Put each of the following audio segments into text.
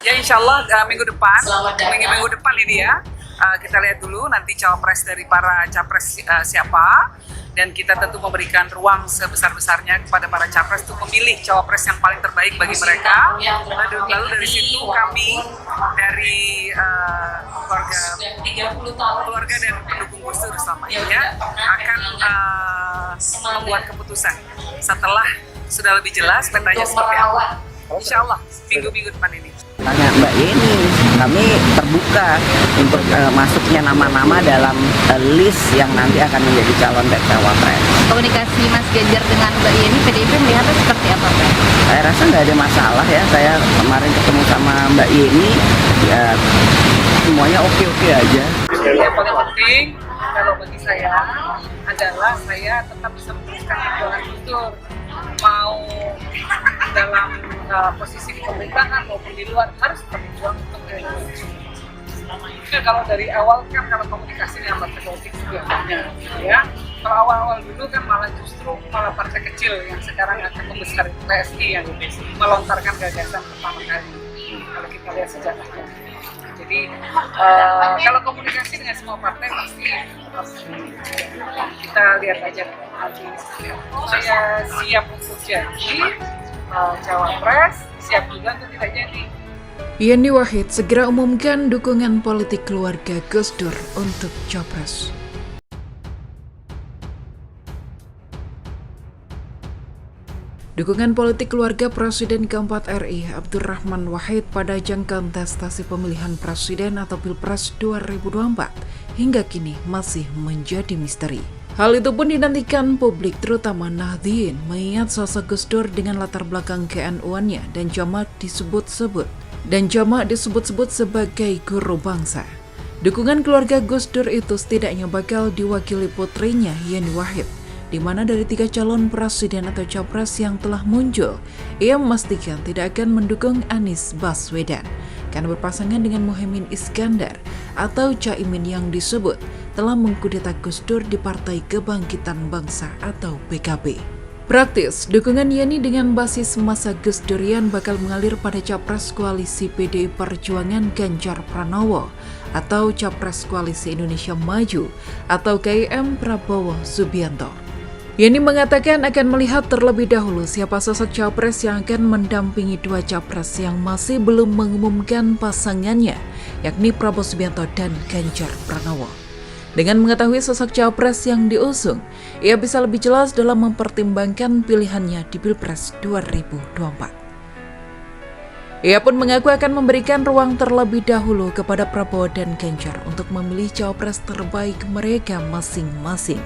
Ya insya Allah minggu depan ini ya, kita lihat dulu nanti cawapres dari para capres siapa, dan kita tentu memberikan ruang sebesar-besarnya kepada para capres untuk memilih cawapres yang paling terbaik bagi mereka. Lalu dari situ kami dari keluarga dan pendukung Gus Dur selama ini ya, akan membuat keputusan setelah sudah lebih jelas petanya seperti apa. Insya Allah minggu-minggu depan ini. Tanya Mbak Yeni, kami terbuka untuk masuknya nama-nama dalam list yang nanti akan menjadi calon cawapres. Komunikasi Mas Ganjar dengan Mbak Yeni, PDIP melihatnya seperti apa, Pak? Saya rasa nggak ada masalah ya. Saya kemarin ketemu sama Mbak Yeni, ya semuanya oke-oke aja. Yang paling penting kalau bagi saya adalah saya tetap bisa meneruskan perjuangan Gus Dur, mau dalam posisi di pemerintahan maupun di luar harus berjuang untuk Indonesia. Kalau dari awal kan kalau komunikasi dengan partai politik sebenarnya ya, kalau awal-awal dulu kan justru malah partai kecil yang sekarang akan membesar, PSI yang melontarkan gagasan pertama kali kalau kita lihat sejarahnya. Jadi kalau komunikasi dengan semua partai pasti kita lihat aja nanti. Saya siap untuk jadi cawapres, siap juga untuk tidak jadi. Yeni Wahid segera umumkan dukungan politik keluarga Gus Dur untuk capres. Dukungan politik keluarga Presiden keempat RI Abdurrahman Wahid pada ajang kontestasi pemilihan presiden atau Pilpres 2024 hingga kini masih menjadi misteri. Hal itu pun dinantikan publik, terutama Nahdien, mengingat sosok Gus Dur dengan latar belakang KNU-annya dan jamak disebut-sebut sebagai guru bangsa. Dukungan keluarga Gus Dur itu setidaknya bakal diwakili putrinya Yeni Wahid, di mana dari 3 calon presiden atau capres yang telah muncul, ia memastikan tidak akan mendukung Anies Baswedan karena berpasangan dengan Muhaimin Iskandar atau Caimin yang disebut telah mengkudeta Gus Dur di Partai Kebangkitan Bangsa atau PKB. Praktis, dukungan Yeni dengan basis masa Gus Durian bakal mengalir pada capres koalisi PDI Perjuangan Ganjar Pranowo atau capres koalisi Indonesia Maju atau KIM Prabowo Subianto. Yeni mengatakan akan melihat terlebih dahulu siapa sosok capres yang akan mendampingi 2 capres yang masih belum mengumumkan pasangannya, yakni Prabowo Subianto dan Ganjar Pranowo. Dengan mengetahui sosok capres yang diusung, ia bisa lebih jelas dalam mempertimbangkan pilihannya di Pilpres 2024. Ia pun mengaku akan memberikan ruang terlebih dahulu kepada Prabowo dan Ganjar untuk memilih capres terbaik mereka masing-masing.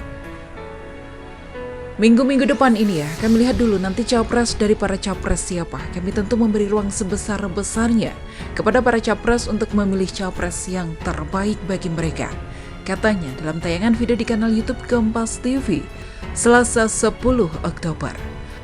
Minggu-minggu depan ini ya, kami lihat dulu nanti capres dari para capres siapa. Kami tentu memberi ruang sebesar-besarnya kepada para capres untuk memilih capres yang terbaik bagi mereka, katanya dalam tayangan video di kanal YouTube Kompas TV, Selasa 10 Oktober.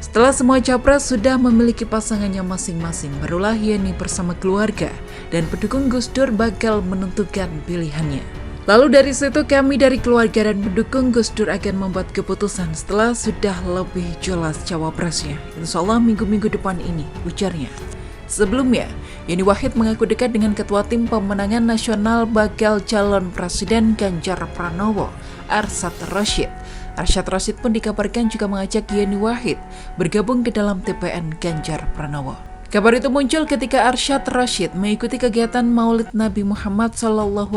Setelah semua capres sudah memiliki pasangannya masing-masing, barulah Yeni bersama keluarga dan pendukung Gus Dur bakal menentukan pilihannya. Lalu dari situ kami dari keluarga dan pendukung Gus Dur akan membuat keputusan setelah sudah lebih jelas cawapresnya. Insya Allah minggu-minggu depan ini, ujarnya. Sebelumnya, Yeni Wahid mengaku dekat dengan Ketua Tim Pemenangan Nasional bakal calon Presiden Ganjar Pranowo, Arsyad Rashid. Arsyad Rashid pun dikabarkan juga mengajak Yeni Wahid bergabung ke dalam TPN Ganjar Pranowo. Kabar itu muncul ketika Arsyad Rashid mengikuti kegiatan Maulid Nabi Muhammad SAW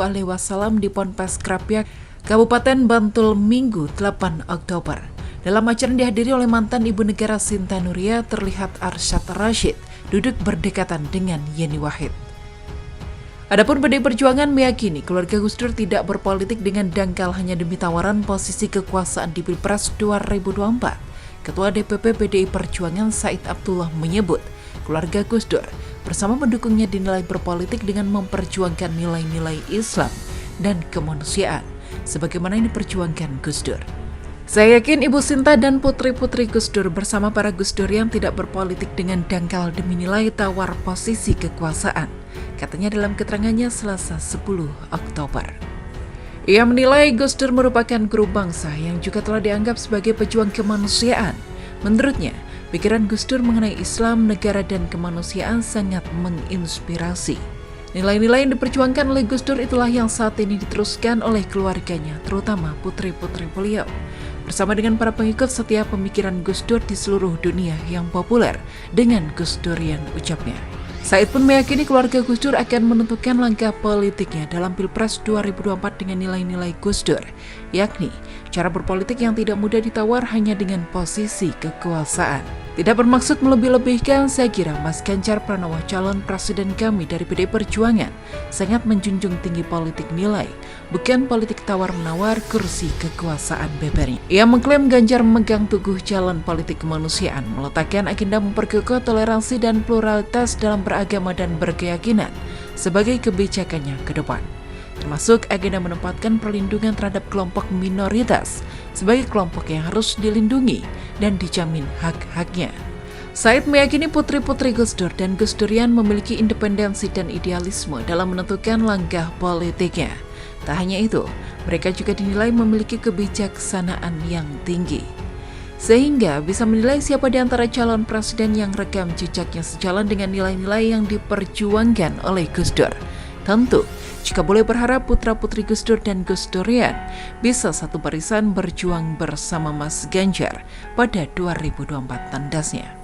di Ponpes Krapyak, Kabupaten Bantul Minggu 8 Oktober. Dalam acara dihadiri oleh mantan Ibu Negara Sinta Nuria, terlihat Arsyad Rashid duduk berdekatan dengan Yeni Wahid. Adapun PDI Perjuangan meyakini keluarga Gus Dur tidak berpolitik dengan dangkal hanya demi tawaran posisi kekuasaan di Pilpres 2024. Ketua DPP PDI Perjuangan Said Abdullah menyebut keluarga Gus Dur bersama pendukungnya dinilai berpolitik dengan memperjuangkan nilai-nilai Islam dan kemanusiaan sebagaimana yang diperjuangkan Gus Dur. Saya yakin Ibu Sinta dan putri-putri Gus Dur bersama para Gus Durian tidak berpolitik dengan dangkal demi nilai tawar posisi kekuasaan, katanya dalam keterangannya Selasa 10 Oktober. Ia menilai Gus Dur merupakan guru bangsa yang juga telah dianggap sebagai pejuang kemanusiaan. Menurutnya, Pikiran Gus Dur mengenai Islam, negara, dan kemanusiaan sangat menginspirasi. Nilai-nilai yang diperjuangkan oleh Gus Dur itulah yang saat ini diteruskan oleh keluarganya, terutama putri-putri beliau. Bersama dengan para pengikut setia pemikiran Gus Dur di seluruh dunia yang populer dengan Gus Durian, ucapnya. Said pun meyakini keluarga Gus Dur akan menentukan langkah politiknya dalam Pilpres 2024 dengan nilai-nilai Gus Dur, yakni cara berpolitik yang tidak mudah ditawar hanya dengan posisi kekuasaan. Tidak bermaksud melebih-lebihkan, saya kira Mas Ganjar Pranowo, calon presiden kami dari PDI Perjuangan, sangat menjunjung tinggi politik nilai, bukan politik tawar-menawar kursi kekuasaan bebernya. Ia mengklaim Ganjar memegang teguh jalan politik kemanusiaan, meletakkan agenda memperkokoh toleransi dan pluralitas dalam beragama dan berkeyakinan sebagai kebijakannya ke depan, termasuk agenda menempatkan perlindungan terhadap kelompok minoritas sebagai kelompok yang harus dilindungi dan dijamin hak-haknya. Said meyakini putri-putri Gus Dur dan Gus Durian memiliki independensi dan idealisme dalam menentukan langkah politiknya. Tak hanya itu, mereka juga dinilai memiliki kebijaksanaan yang tinggi, sehingga bisa menilai siapa di antara calon presiden yang rekam jejaknya sejalan dengan nilai-nilai yang diperjuangkan oleh Gus Dur. Tentu, jika boleh berharap putra-putri Gus Dur dan Gus Durian bisa satu barisan berjuang bersama Mas Ganjar pada 2024 tandasnya.